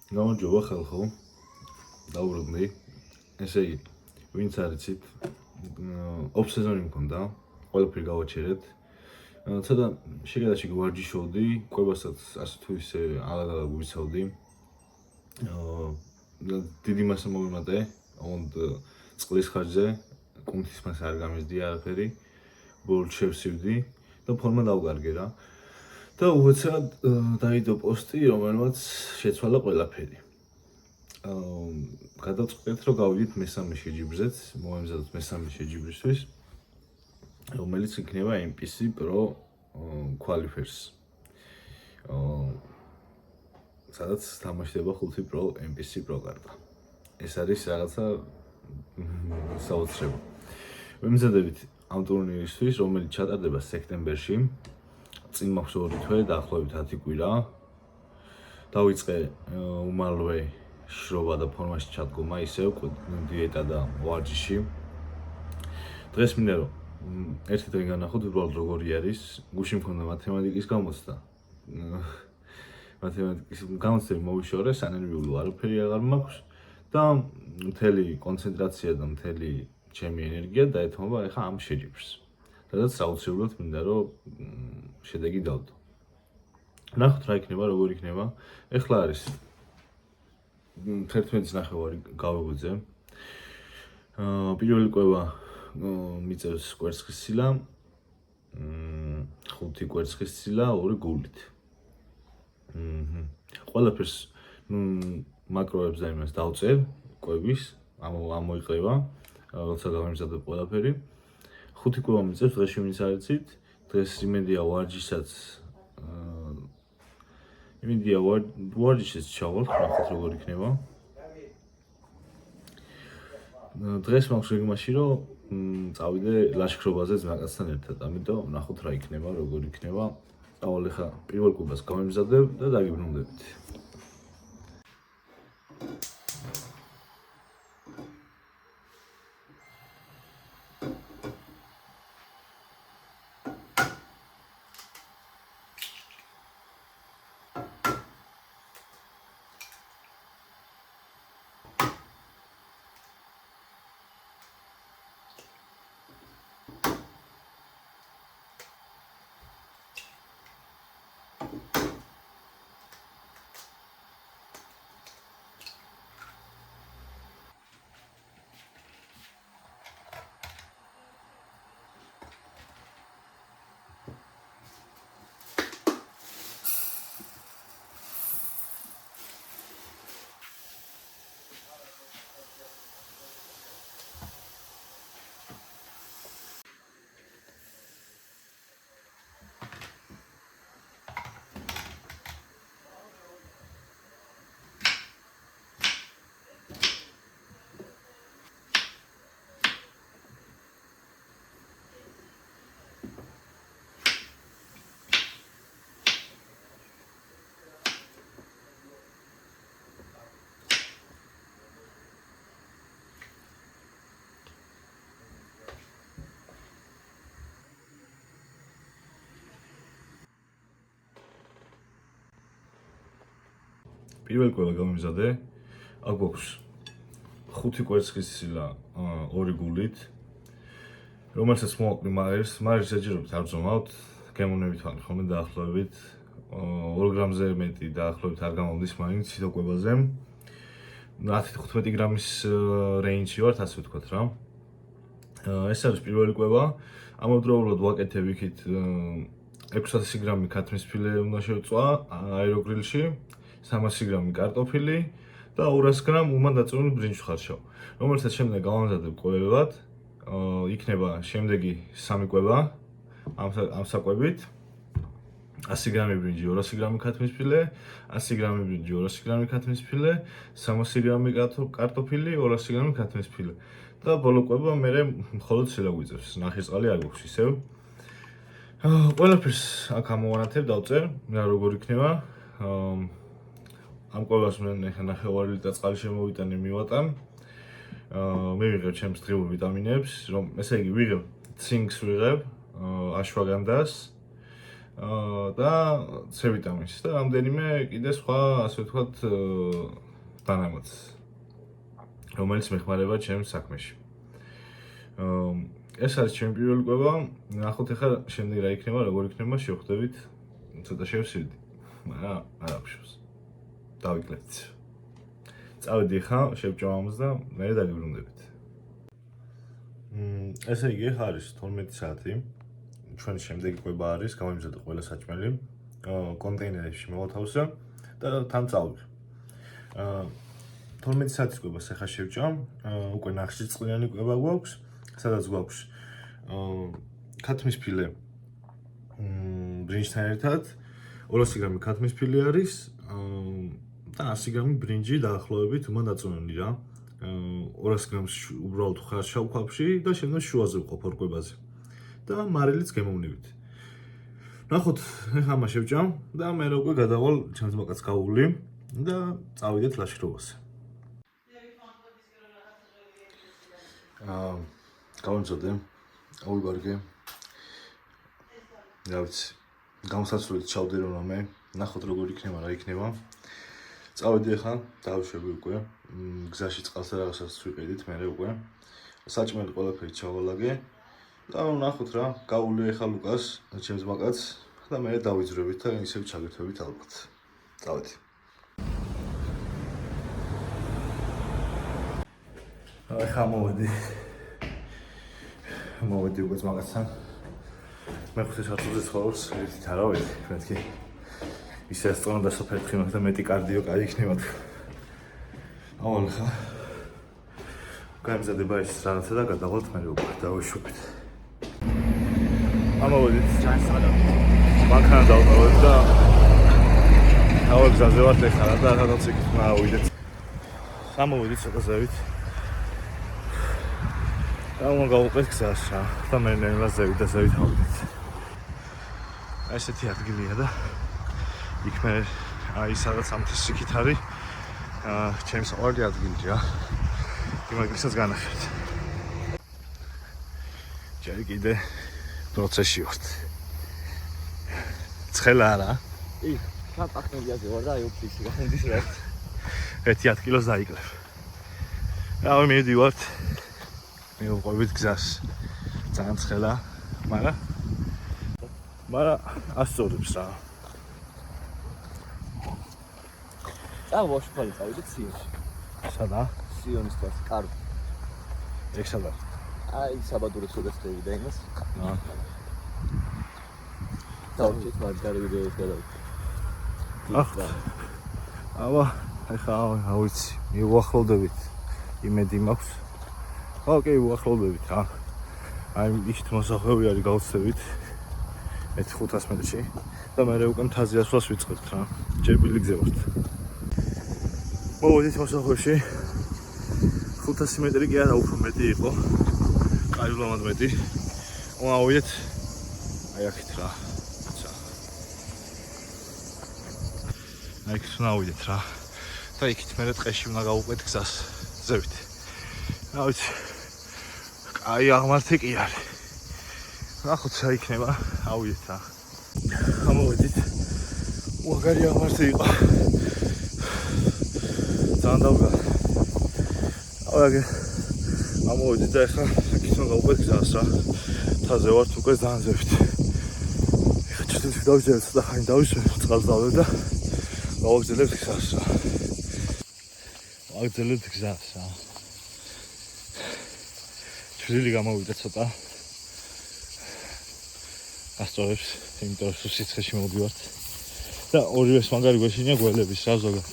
გამარჯობა ხალხო, დაუბრუნდი. ესე იგი, ვინც არ იცით, ოფსეზონი მქონდა, ყველაფერი გავაჩერეთ. ცოტა შეგადაში ვარჯიშობდი, კვებასაც ასე თუ ისე ალაგ-ალაგ ვიცავდი. დიდი მასა მოვიმატე, ოღონდ წყლის ხარჯზე, კუნთის მასა არ გამიზდია არაფერი, ბოლოდ შევსივდი და ფორმა დავგარგე რა. და უეცრად დაიდო პოსტი, რომელმაც შეცვალა ყველაფერი. გადავწყვეტ, რომ გავიდით მესამე შეჯიბრზეც, მოვემზადოთ მესამე შეჯიბრისთვის, რომელიც იქნება MPC Pro Qualifiers. სადაც თამაშდება 5 Pro MPC Pro კარტა. ეს არის რაღაცა საოცრება. ვემზადებით ამ ტურნირისთვის, რომელიც ჩატარდება სექტემბერში. წინ მაქვს 2 თვე, დაახლოებით 10 კვირა. დავიწყე უმალვე შრობა და ფორმაში ჩადგომა, ისევ დიეტა და ვარჯიში. დღეს მინდა რომ ერთი დღე განახოთ უბრალოდ როგორი არის. გუშინ მქონდა მათემატიკის გამოცდა. მათემატიკის გამოცდები მოვიშორე, სანერვიულო არაფერი აღარ მაქვს და მთელი კონცენტრაცია და მთელი ჩემი ენერგია დაეთმობა ახლა ამ შეჯიბრს. სადაც საოცრებლად მინდა რომ შედეგი დავდო. ნახოთ რა იქნება, როგორ იქნება. ეხლა არის 11:30 გავეღვიძე. პირველი კვება მიწევს კვერცხის ცილა, 5 კვერცხის ცილა, 2 გულით. ყველაფერს მაკროებს და იმას დავწერ კვების, ამოიყება, როცა გავემზადებ ყველაფერი. 5 კვება მიწევს, დღეში ვინც არ იცით, დღეს იმედია ვარჯიშსაც იმედია ვარჯიშიც ჩავალ, ნახოთ როგორ იქნება. დღეს მაქვს რეგმაში, რომ წავიდე ლაშქრობაზე ძმაკაცთან ერთად, ამიტომ ნახოთ რა იქნება, როგორ იქნება. წავალ ახლა პირველ კვებას გავემზადებ და დაგიბრუნდებით. პირველ კვება გამემზადე, აქ გვაქვს 5 კვერცხის ცილა, 2 გულით, რომელსაც მოვაკლი მარილს საჯერობით არ ვძომავთ, გემოვნებით ვარ ხოლმე დაახლოებით 2 გრამზე მეტი დაახლოებით არ გამომდის მაინც თითო კვებაზე. 10-15 გრამის რეინჯში ვართ, ასე ვთქვათ რა. ეს არის პირველი კვება, ამავდროულად ვაკეთებ იქით 600 გრამი ქათმის ფილე უნდა შევწვა აეროგრილში. 300 გრამი კარტოფილი და 200 გრამ უმან დაწვირული ბრინჯ-ხარშავ, რომელსაც შემდეგ გავამზადებ კვებებად. იქნება შემდეგი 3 კვება ამ საკვებით. 100 გრამი ბრინჯი, 200 გრამი ქათმის ფილე, 100 გრამი ბრინჯი, 200 გრამი ქათმის ფილე, 300 გრამი კარტოფილი, 200 გრამი ქათმის ფილე. და ბოლო კვება მე მხოლოდ ცილა გვიწევს, ნახიწყალი არ გვაქვს ისევ. ყველაფერს აქ ამოვანათებ, დავწერ, რა როგორ იქნება. ამ კვებას მე ნახევარი ლიტრი წყალი შემოვიტანე, მივატან. მივიღებ ჩემს დღიურ ვიტამინებს, რომ ესე იგი ვიღებ ცინკს, ვიღებ აშვაგანდას, და C ვიტამინს და რამდენიმე კიდე სხვა, ასე ვთქვათ, დანამატს, რომელიც მეხმარება ჩემს საქმეში. ეს არის ჩემი პირველი კვება. ნახოთ ახლა შემდეგ რა იქნება, როგორ იქნება, შევხვდებით. ცოტა შევსირდი, მაგრამ არ აღშევს. დავიკლებთ. წავედი ხა, შევჭამამს და მე დაგიბრუნდებით. ესე იგი, არის 12 საათი. ჩვენი შემდეგი კვება არის, გამომიზადე ყველა საჭმელი. კონტეინერებში მოვათავსე და თან წავიდე. 12 საათის კვებას ახლა შევჭამ. უკვე ნახშირწყლიანი კვება გვაქვს, სადაც გვაქვს ქათმის ფილე ბრინჯთან ერთად, 200 გრამი ქათმის ფილე არის და 100 გრამი ბრინჯი დაახლოებით უნდა დაწუნენი რა. 200 გრამს უბრალოდ ხარ შავ ქვაბში და შემდეგ შუაზე ვყოფ ორ კვებაზე. და მარილიც გემოვნებით. ნახოთ, ახლა ამას შევჭამ და მე უკვე გადავალ ჩემს მაკაც გავული და წავიდეთ ლაშქრობაზე. გავამზადე, ავიბარგე. რა ვიცი, გამოსაცვლელად ჩავდე რომ მე, ნახოთ როგორ იქნება, რა იქნება. წავედი ახლა, დავშვები უკვე. გზაში წყალს და რაღაცას ვიყიდით, მე უკვე. საჭმელი ყველაფერი ჩავალაგე. და ნახოთ რა, გავული ახლა ლუკას, ჩემს მაკაც და მე დავიძრებით და ისევ ჩაგერთვებით ალბათ. წავედი. ახლა მოვედი უკვე მაგასთან. მე ხუთი საათზე ცხოვრობს, ერთით არა ვედი, მეთქი. ისე სწორად დასაფერთხი მაქვს და მეტი კარდიო კაი იქნება. ავალ ხა. გამზადება ის რაღაცა და გადავალთ მე უკვე დავიშვებით. ამოვედით ჯანსადა. მანქანა დავტოვებ და ავალ გზაზე ვართ ახლა და რაღაც იქით მოვიდეთ. ამოვედით ცოტა ზევით. და უნდა გავუყეთ გზას რა და მე ნელა ზევით და ზევით ავიდეთ. ესეთი ადგილია და იქ მე აი სადაც ამ თისიქით არის ჩემს ორი ადგილი რა. იმაგისაც განახერთ. ჯერ კიდე პროცესში ვართ. ცხელა არა? იქ, კაპაკნებიაზე ვარ და აი უფლისი გამოდის რა. 1 კილოს დაიკლებ. რავი მივდივართ. მივყვებით გზას. ძალიან ცხელა, მაგრამ ასწორებს რა. წავაშფალი წავიდეთ სიონში. სადა? სიონის თავს, კარგი. ეგ სადა? აი საბადურის უგესწრები და იმას. დავჭით მაგარი ვიდეოს გადავიდეთ. ახლა ავიცი, მივუახლოვდებით. იმედი მაქვს. ოკეი, უახლოვდებით რა. აი ისეთ მოსახვევი არის გავცდებით. 500 მეტრში და მე უკვე მთაზე ასვლას ვიწყებთ რა. ჯერბილი გზე ვართ. მოვედით მოსახვევში. 500 მეტრი კი არა, უფრო მეტი იყო. კაივლამად მეტი. ავიდეთ აი აქეთ რა. აი იქით უნდა ავიდეთ რა. და იქით მე ტყეში უნდა გავუყვეთ გზას. ზევით. რა ვიცი. აი აღმართი კი არის. ნახოთ რა იქნება. ავიდეთ რა. ამოვედით. უაღარი აღმართი იყო. ძალიან დავგა. აიგე. ამოვედით და ახლა იქით უნდა გავუყვეთ გზას რა. მთაზე ვართ უკვე ძალიან ზევით. ეხლა ჩრდილით დავიძერეთ და ხანი დავიშვებ, წყალს დავდებ და გავაგზავნებთ გზას რა. ვაგზავნებთ გზას რა. ჩრდილი გამოვიდა ცოტა. ასწორებს, იმიტომ რომ სიცხეში მოვდივართ. და ორივეს მაგარი გვეშინია გველების რა ზოგადად.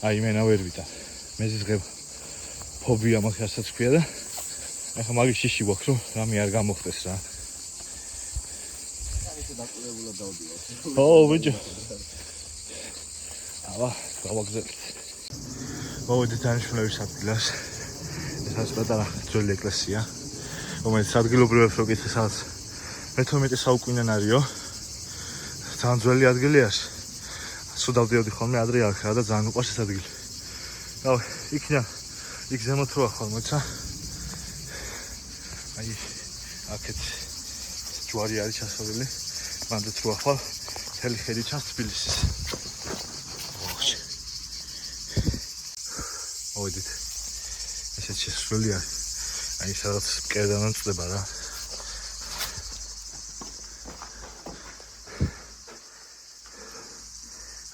აი მენა ვერ ვიტან. მეზიზღებ ფობია მაქვს რასაც ქვია და ახლა მაგის შიში გვაქვს რომ რამე არ გამოხდეს რა. დაკვირებულად დავდივარ. ბიჭო. გავაგზავნეთ. მოვედით დანიშნულების ადგილას. ეს არის პატარა ძველი ეკლესია, რომელიც ადგილობრივებს რო კითხე, სადაც მე-12 საუკუნიანარიო. ძალიან ძველი ადგილი არის. სულ დავდიოდი ხოლმე ადრე აქ რა და ძალიან უყვარს ეს ადგილი. რავი, იქ ზემოთ რო ახვალ მოიცა. აი, აქეთ ჯვარი არის ჩასწორილი. მანდ რო ახვალ მთელი ხედი ჩანს თბილისის. მოვიდით. ესეც შესვლელი არის. აი სადაც მკერდანან წდება რა.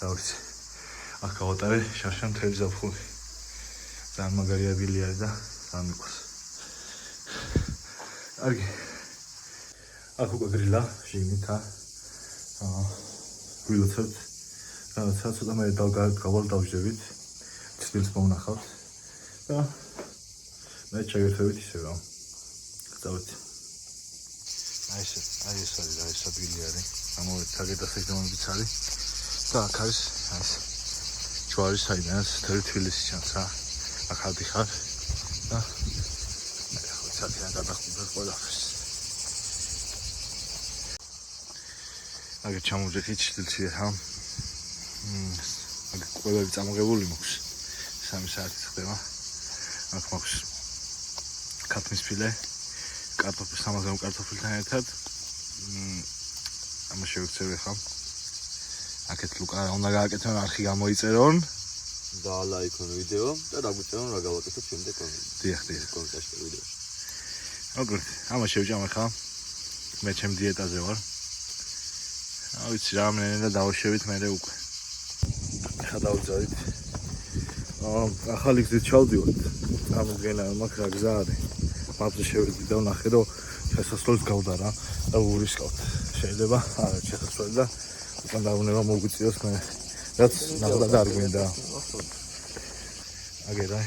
დავიცი. აქ გავატარე შარშან მთელი ზაფხული. ძალიან მაგარი ადგილი არის და ძალიან მიყვარს. კარგი. აქ უკვე გრილა შიგნით გვილოცებთ. რაღაცა ცოტა მე დავждებით. ცდილს მომნახავთ და მე ჩაგერთვებით ისე რა. დავით. აი ეს არის რა ეს ადგილი არის. ამოვეთ საგედასეჭ დამბიც არის. და აქ არის ეს ჯვარი საიდანაც მთელი თბილისი ჩანს რა. აქ ადიხარ და ახლა საერთოდ გადახდით ყველაფერს. აგერ ჩამოვდიხით ჩtildeში რა. აგერ ყველაფერი წამოღებული მაქვს. 3 საათი ხდება. აქ მაქვს ქათმის ფილე, კარტოფილი 300 გრამ კარტოფილთან ერთად. ამას შევექცევი ხა. აქეთ ლუკა უნდა გააკეთონ არხი გამოიწერონ და ლაიქონ ვიდეო და დაგვიწერონ რა გავაკეთოთ შემდეგ დიახ კონტექსტში ვიდეოში. აგრეთ, ამას შევჭამ ხა. მე ჩემ დიეტაზე ვარ. რა ვიცი რა მენელა დავშევით მე უკვე. ხა დავწავით. ახალი გზით ჩავდივართ. წამოდგენა მაქვს რა გზა არის. მაპზე შევედი და ვნახე რომ შესასვლელს გავდა რა და ვურისკავთ. შეიძლება არა შესასვლელი და უკან დავუნება მოგვიწიოს მე რაც ნახდა და არ გვინდა. აგერა.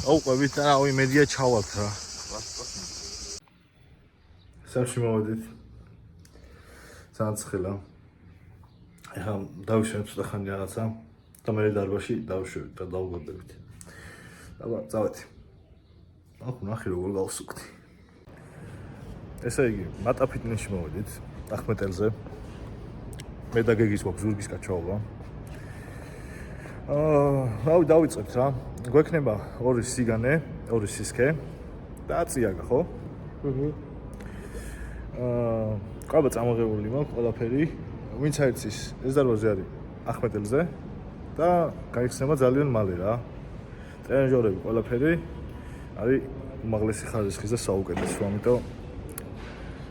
აუყვებით და რავი მედია ჩავალთ რა. სახში მოვედით. საცხელა. ეხა დავიშევთ ცოტა ხანი რაღაცა და მე დარბაზში დავშვებით და დავგორდებით. აბა წავედი. აქ ნახე როგორ გავსუქდი. ესე იგი, მატა ფიტნესში მოვედით, ახმეტელზე. მე და გეგის გვაქვს ზურგის გაჩვეობა. რავი დავიწყებთ რა. გვექნება 2 სიგანე, 2 სისქე და აწიაგა, ხო? ყავა წამოღებული მაქვს ყველაფერი. ვინც აიცის, ეს დარბაზი არის ახმეტელზე და გაიხსნება ძალიან მალე რა. ტრენაჟორები ყველაფერი არის უმაღლესი ხარისხის და საუკეთესო, ამიტომ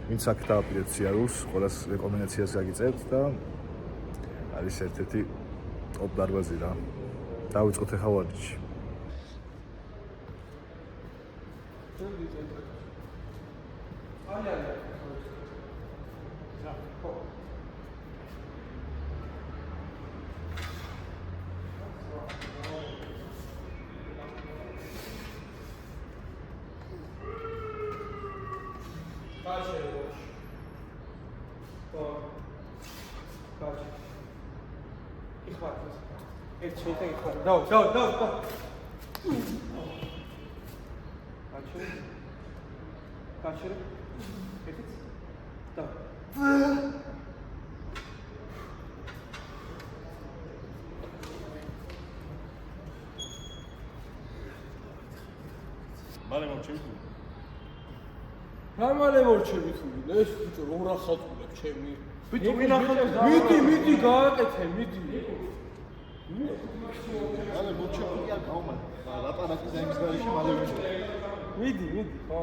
ვინც აქ დააპირეთ სიარულს, ყველას რეკომენდაციას გაგიწერთ და არის ერთ-ერთი ტოპ დარბაზი რა. დავიწყოთ ახლა ვარჯიში. მალე მორჩები თუ ეს ბიჭო რო რახატულებ ჩემი ბიჭო მიდი გააკეთე მიდი მალე მორჩები არ გავმან ლაპარაკი ზემის გარეშე მალე ვიჭო მიდი ხო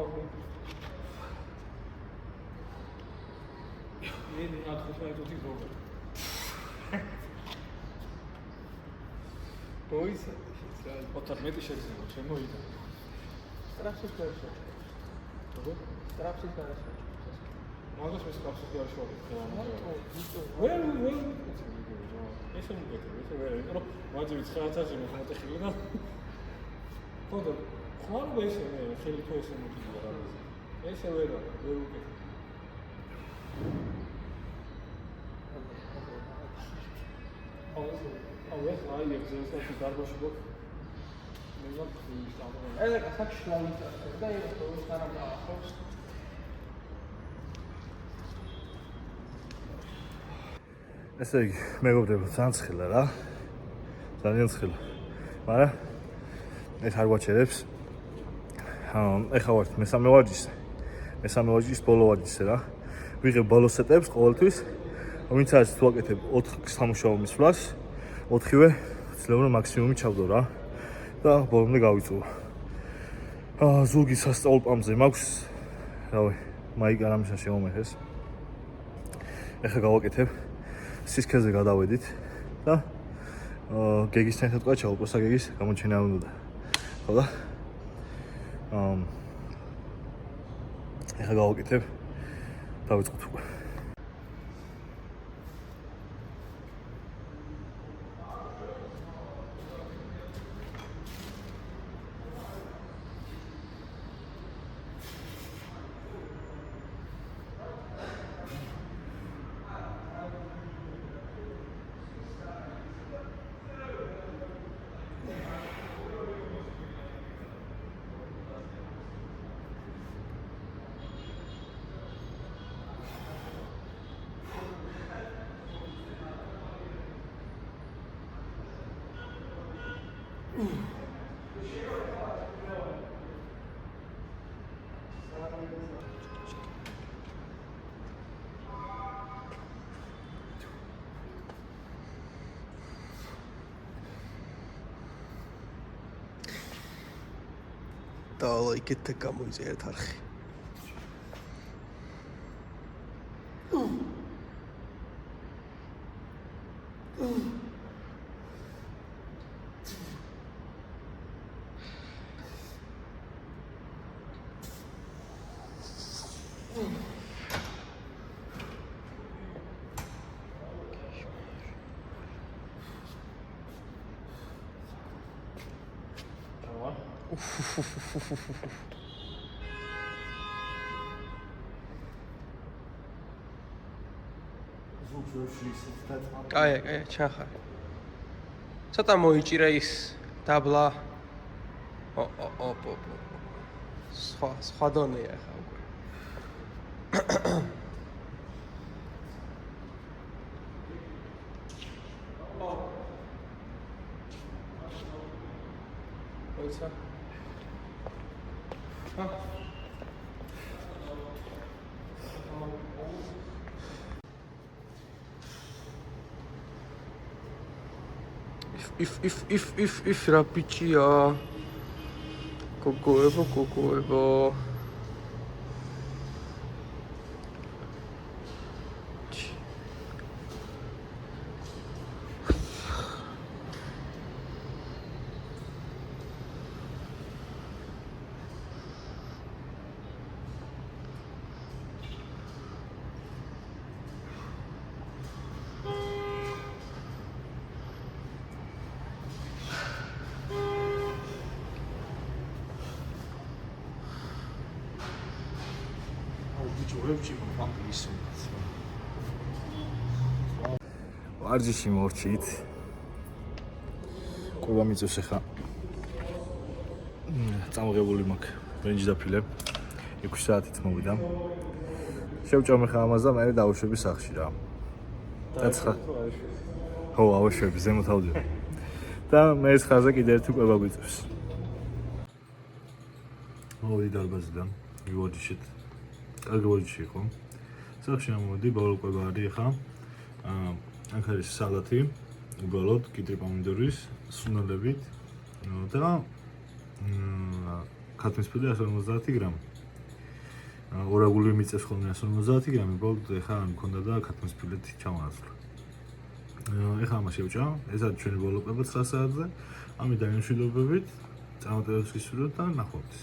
მიდი ათხოვთი ზოგადად ბოისა ოთარ მეტი შეიძლება შემოვიდა სტრაფსის გარშემო სტრაფსის გარშემო მაგას მე სტრაფსის გარშემო ვერ ესე მიგეთო მაგზე 900-ზე მოხმატეხილი და ხოდა ხوارو ესე ხელი თუ ესე მოგიძა რა ესე ვერ უკეთე აუ ეს აი ეგზერსაისი დარბაზში გქ Ele ca să șlaita, da e o stare la host. ესე იგი, მეგობრებო, ძალიან ცხელა რა. ძალიან ცხელა. მაგრამ ეს არ გვაჩერებს. ეხა ვართ მესამე ვარჯიშზე. მესამე ვარჯიშის ბოლო ვარჯიშზე რა. ვიღებ ბოლო სეტებს ყოველთვის ვინც არის თუ აკეთებ 4 სამუშაო მისვლას, 4-ვე ვცდილობ რომ მაქსიმუმი ჩავდო რა და ბოლომდე გავიწუო. ზურგი სასწაულ პამპზე მაქვს. რავი, მაიკა რამისა შემომეხეს. ეხლა გავაკეთებ. სისქეზე გადავედით და გეგისთან ერთად ყვა ჩაუყოსა გეგის გამოჩენა უნდა. ხო და? ეხლა გავაკეთებ. დავიწყოთ უკვე. და იქეთ გამოიწია ერთ არხი. კაი, ჩახარე. ცოტა მოიჭირა ის დაბლა. სხვა დონეა ხა უკვე. ოიცა. If რა ბიჭია. გოგოებო. ვარჯიში მორჩით. ყובה მიწევს ახლა. წამოღებული მაქვს. ბრინჯი დაფილებ. 6 საათით მოვიდა. შევჭამე ხა ამას და მე დავუშვები სახში რა. დაცხა. ხო, ავუშვები ზემოთ ავდივარ. და მე ეს ხაზა კიდე ერთი ყובה გვიწევს. მოვიდი დარბაზიდან. ვიوارჯიშით. კარგი ვარჯიში იყო. სახში ამოვიდი, ბოლო ყובה არის ხა. აქ არის სალათი, უბრალოდ კიტრი პომიდორის, სუნელებით და ქათმისფრები 150 გრამი. ორაგული მიწევს ხოლმე 150 გრამი, უბრალოდ ეხლა არ მქონდა და ქათმისფრებით ჩამოასვლა. ეხლა ამას შევჭამ, ეს არის ჩვენი ბოლო ყובה 9 საათზე. ამიდან იმშვიდობებით, წარმატებებს გისურვებთ და ნახვამდის.